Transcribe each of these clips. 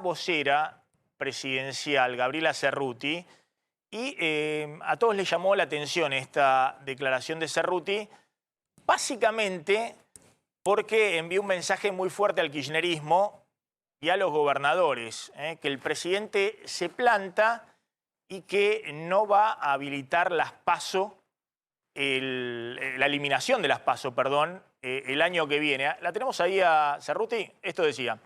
vocera presidencial, Gabriela Cerruti, y a todos les llamó la atención esta declaración de Cerruti, básicamente porque envió un mensaje muy fuerte al kirchnerismo y a los gobernadores, que el presidente se planta y que no va a habilitar las PASO, la eliminación de las PASO, perdón, el año que viene. ¿La tenemos ahí a Cerruti? Esto decía.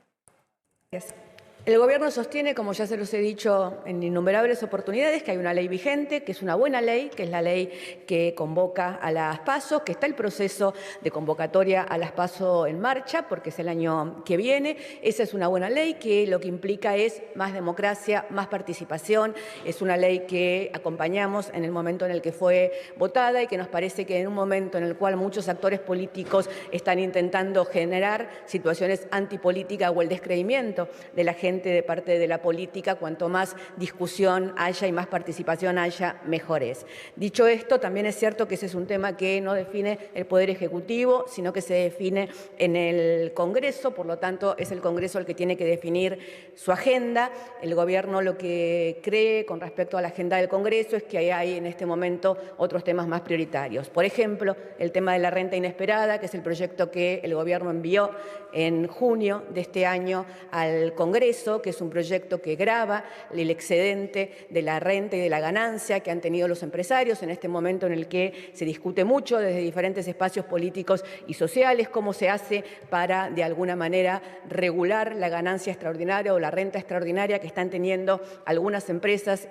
El Gobierno sostiene, como ya se los he dicho en innumerables oportunidades, que hay una ley vigente, que es una buena ley, que es la ley que convoca a las PASO, que está el proceso de convocatoria a las PASO en marcha, porque es el año que viene. Esa es una buena ley que lo que implica es más democracia, más participación. Es una ley que acompañamos en el momento en el que fue votada y que nos parece que en un momento en el cual muchos actores políticos están intentando generar situaciones antipolíticas o el descreimiento de la gente de parte de la política, cuanto más discusión haya y más participación haya, mejor es. Dicho esto, también es cierto que ese es un tema que no define el Poder Ejecutivo, sino que se define en el Congreso, por lo tanto es el Congreso el que tiene que definir su agenda. El Gobierno lo que cree con respecto a la agenda del Congreso es que hay en este momento otros temas más prioritarios. Por ejemplo, el tema de la renta inesperada, que es el proyecto que el Gobierno envió en junio de este año al Congreso, que es un proyecto que grava el excedente de la renta y de la ganancia que han tenido los empresarios en este momento en el que se discute mucho desde diferentes espacios políticos y sociales cómo se hace para, de alguna manera, regular la ganancia extraordinaria o la renta extraordinaria que están teniendo algunas empresas,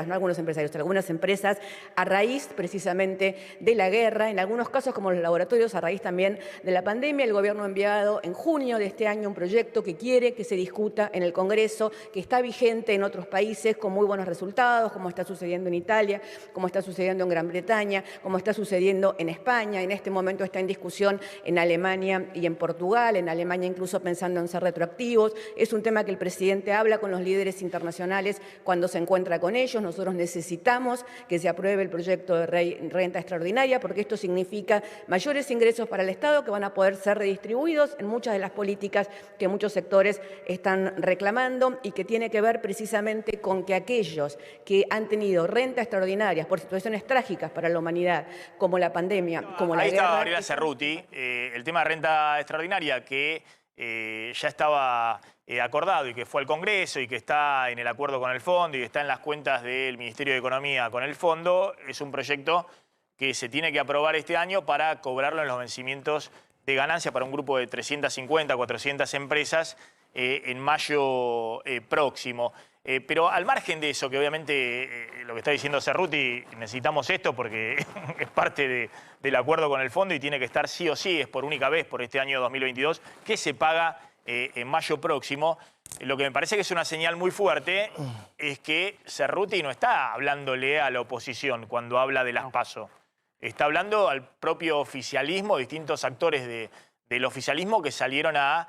no algunos empresarios, algunas empresas a raíz precisamente de la guerra, en algunos casos como los laboratorios a raíz también de la pandemia. El Gobierno ha enviado en junio de este año un proyecto que quiere que se discuta en el Congreso, que está vigente en otros países con muy buenos resultados, como está sucediendo en Italia, como está sucediendo en Gran Bretaña, como está sucediendo en España. En este momento está en discusión en Alemania y en Portugal, en Alemania incluso pensando en ser retroactivos. Es un tema que el presidente habla con los líderes internacionales cuando se encuentra con ellos. Nosotros necesitamos que se apruebe el proyecto de renta extraordinaria porque esto significa mayores ingresos para el Estado que van a poder ser redistribuidos en muchas de las políticas que muchos sectores están reclamando y que tiene que ver precisamente con que aquellos que han tenido rentas extraordinarias por situaciones trágicas para la humanidad, como la pandemia, como la guerra... Ahí estaba Gabriela Cerruti, el tema de renta extraordinaria que ya estaba acordado y que fue al Congreso y que está en el acuerdo con el fondo y que está en las cuentas del Ministerio de Economía con el fondo, es un proyecto que se tiene que aprobar este año para cobrarlo en los vencimientos de ganancia para un grupo de 350, 400 empresas en mayo próximo. Pero al margen de eso, que obviamente lo que está diciendo Cerruti, necesitamos esto porque es parte del acuerdo con el fondo y tiene que estar sí o sí, es por única vez por este año 2022, que se paga en mayo próximo. Lo que me parece que es una señal muy fuerte es que Cerruti no está hablándole a la oposición cuando habla de las PASO. Está hablando al propio oficialismo, distintos actores del oficialismo que salieron a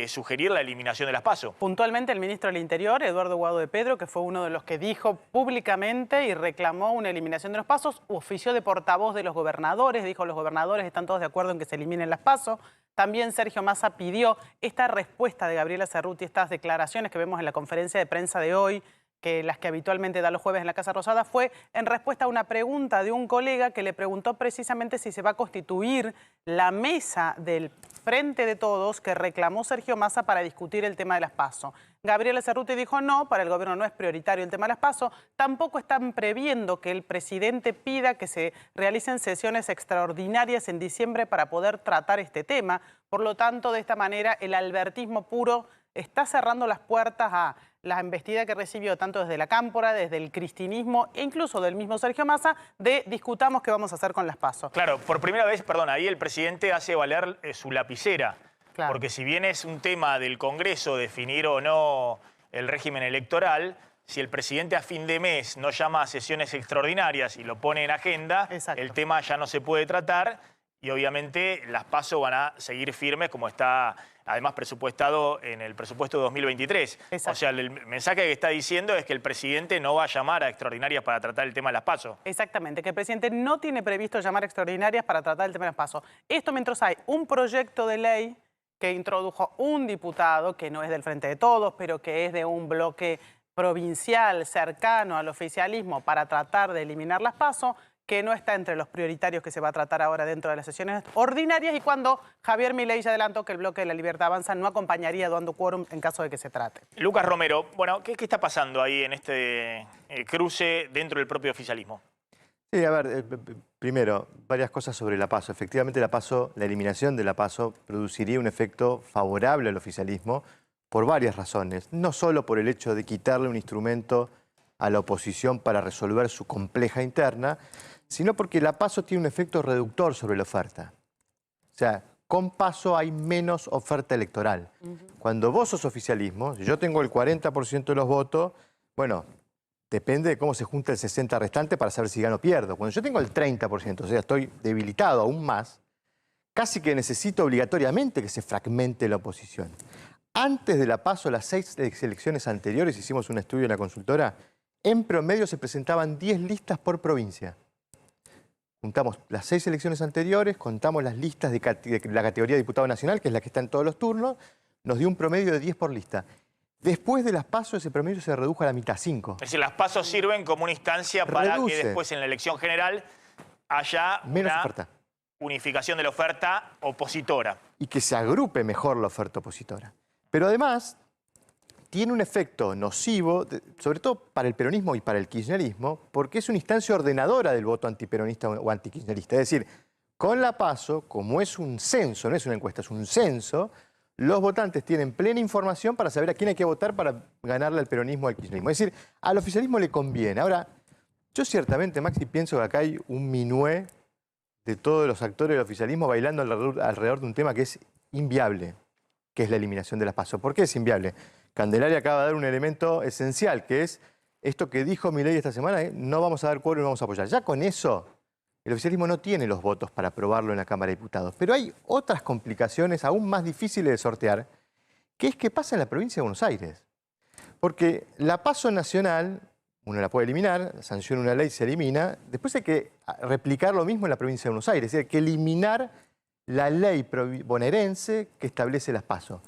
sugerir la eliminación de las PASO. Puntualmente el ministro del Interior, Eduardo Guado de Pedro, que fue uno de los que dijo públicamente y reclamó una eliminación de los PASO, ofició de portavoz de los gobernadores, dijo los gobernadores están todos de acuerdo en que se eliminen las PASO. También Sergio Massa pidió esta respuesta de Gabriela Cerruti, estas declaraciones que vemos en la conferencia de prensa de hoy, que las que habitualmente da los jueves en la Casa Rosada, fue en respuesta a una pregunta de un colega que le preguntó precisamente si se va a constituir la mesa del Frente de Todos que reclamó Sergio Massa para discutir el tema de las PASO. Gabriela Cerruti dijo no, para el gobierno no es prioritario el tema de las PASO, tampoco están previendo que el presidente pida que se realicen sesiones extraordinarias en diciembre para poder tratar este tema. Por lo tanto, de esta manera, el albertismo puro está cerrando las puertas a la embestida que recibió tanto desde la Cámpora, desde el cristinismo e incluso del mismo Sergio Massa, de discutamos qué vamos a hacer con las PASO. Claro, por primera vez, perdón, ahí el presidente hace valer su lapicera. Claro. Porque si bien es un tema del Congreso definir o no el régimen electoral, si el presidente a fin de mes no llama a sesiones extraordinarias y lo pone en agenda, exacto, el tema ya no se puede tratar y obviamente las PASO van a seguir firmes como está además presupuestado en el presupuesto de 2023. Exacto. O sea, el mensaje que está diciendo es que el presidente no va a llamar a extraordinarias para tratar el tema de las PASO. Exactamente, que el presidente no tiene previsto llamar a extraordinarias para tratar el tema de las PASO. Esto mientras hay un proyecto de ley que introdujo un diputado que no es del Frente de Todos, pero que es de un bloque provincial cercano al oficialismo para tratar de eliminar las PASO, que no está entre los prioritarios que se va a tratar ahora dentro de las sesiones ordinarias, y cuando Javier Milei ya adelantó que el bloque de la Libertad Avanza no acompañaría dando quórum en caso de que se trate. Lucas Romero, bueno, ¿qué está pasando ahí en este cruce dentro del propio oficialismo? Sí, a ver, primero, varias cosas sobre la PASO. Efectivamente, la eliminación de la PASO produciría un efecto favorable al oficialismo por varias razones. No solo por el hecho de quitarle un instrumento a la oposición para resolver su compleja interna, sino porque la PASO tiene un efecto reductor sobre la oferta. O sea, con PASO hay menos oferta electoral. Cuando vos sos oficialismo, si yo tengo el 40% de los votos, bueno, depende de cómo se junta el 60% restante para saber si gano o pierdo. Cuando yo tengo el 30%, o sea, estoy debilitado aún más, casi que necesito obligatoriamente que se fragmente la oposición. Antes de la PASO, las 6 elecciones anteriores, hicimos un estudio en la consultora, en promedio se presentaban 10 listas por provincia. Juntamos las 6 elecciones anteriores, contamos las listas de la categoría de diputado nacional, que es la que está en todos los turnos, nos dio un promedio de 10 por lista. Después de las PASO, ese promedio se redujo a la mitad, 5. Es decir, las PASO sirven como una instancia para que después en la elección general haya menos una oferta, unificación de la oferta opositora. Y que se agrupe mejor la oferta opositora. Pero además tiene un efecto nocivo, sobre todo para el peronismo y para el kirchnerismo, porque es una instancia ordenadora del voto antiperonista o antikirchnerista. Es decir, con la PASO, como es un censo, no es una encuesta, es un censo, los votantes tienen plena información para saber a quién hay que votar para ganarle al peronismo o al kirchnerismo. Es decir, al oficialismo le conviene. Ahora, yo ciertamente, Maxi, pienso que acá hay un minué de todos los actores del oficialismo bailando alrededor de un tema que es inviable, que es la eliminación de las PASO. ¿Por qué es inviable? Candelaria acaba de dar un elemento esencial, que es esto que dijo Milei esta semana, no vamos a dar quórum y no vamos a apoyar. Ya con eso, el oficialismo no tiene los votos para aprobarlo en la Cámara de Diputados. Pero hay otras complicaciones aún más difíciles de sortear, que es que pasa en la provincia de Buenos Aires. Porque la PASO nacional, uno la puede eliminar, sanciona una ley, se elimina. Después hay que replicar lo mismo en la provincia de Buenos Aires. Es decir, hay que eliminar la ley bonaerense que establece las PASO.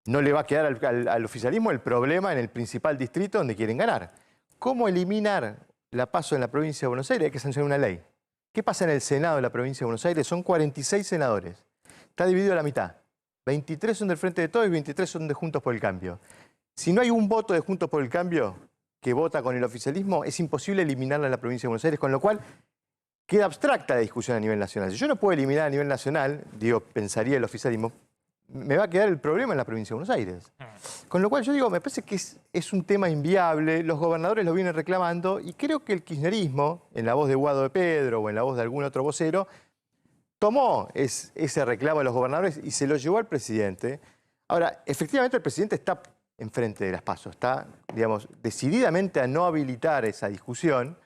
No le va a quedar al oficialismo el problema en el principal distrito donde quieren ganar. ¿Cómo eliminar la PASO en la provincia de Buenos Aires? Hay que sancionar una ley. ¿Qué pasa en el Senado de la provincia de Buenos Aires? Son 46 senadores. Está dividido a la mitad. 23 son del Frente de Todos y 23 son de Juntos por el Cambio. Si no hay un voto de Juntos por el Cambio que vota con el oficialismo, es imposible eliminarla en la provincia de Buenos Aires, con lo cual queda abstracta la discusión a nivel nacional. Si yo no puedo eliminar a nivel nacional, digo, pensaría el oficialismo, me va a quedar el problema en la provincia de Buenos Aires. Con lo cual yo digo, me parece que es un tema inviable, los gobernadores lo vienen reclamando y creo que el kirchnerismo, en la voz de Guado de Pedro o en la voz de algún otro vocero, tomó ese reclamo de los gobernadores y se lo llevó al presidente. Ahora, efectivamente el presidente está enfrente de las PASO, está, digamos, decididamente a no habilitar esa discusión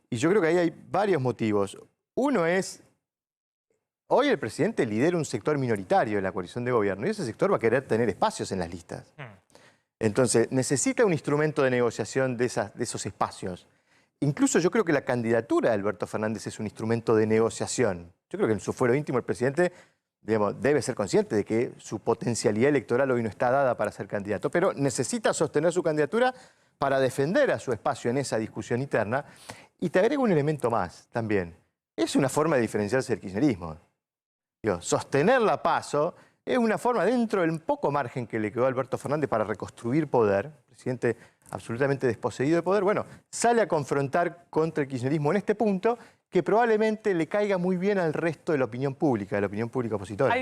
y yo creo que ahí hay varios motivos. Uno es, hoy el presidente lidera un sector minoritario de la coalición de gobierno y ese sector va a querer tener espacios en las listas. Entonces, necesita un instrumento de negociación de esos espacios. Incluso yo creo que la candidatura de Alberto Fernández es un instrumento de negociación. Yo creo que en su fuero íntimo el presidente, digamos, debe ser consciente de que su potencialidad electoral hoy no está dada para ser candidato, pero necesita sostener su candidatura para defender a su espacio en esa discusión interna. Y te agrego un elemento más también. Es una forma de diferenciarse del kirchnerismo. Digo, sostener la PASO es una forma, dentro del poco margen que le quedó a Alberto Fernández para reconstruir poder, presidente absolutamente desposeído de poder, bueno, sale a confrontar contra el kirchnerismo en este punto que probablemente le caiga muy bien al resto de la opinión pública opositora.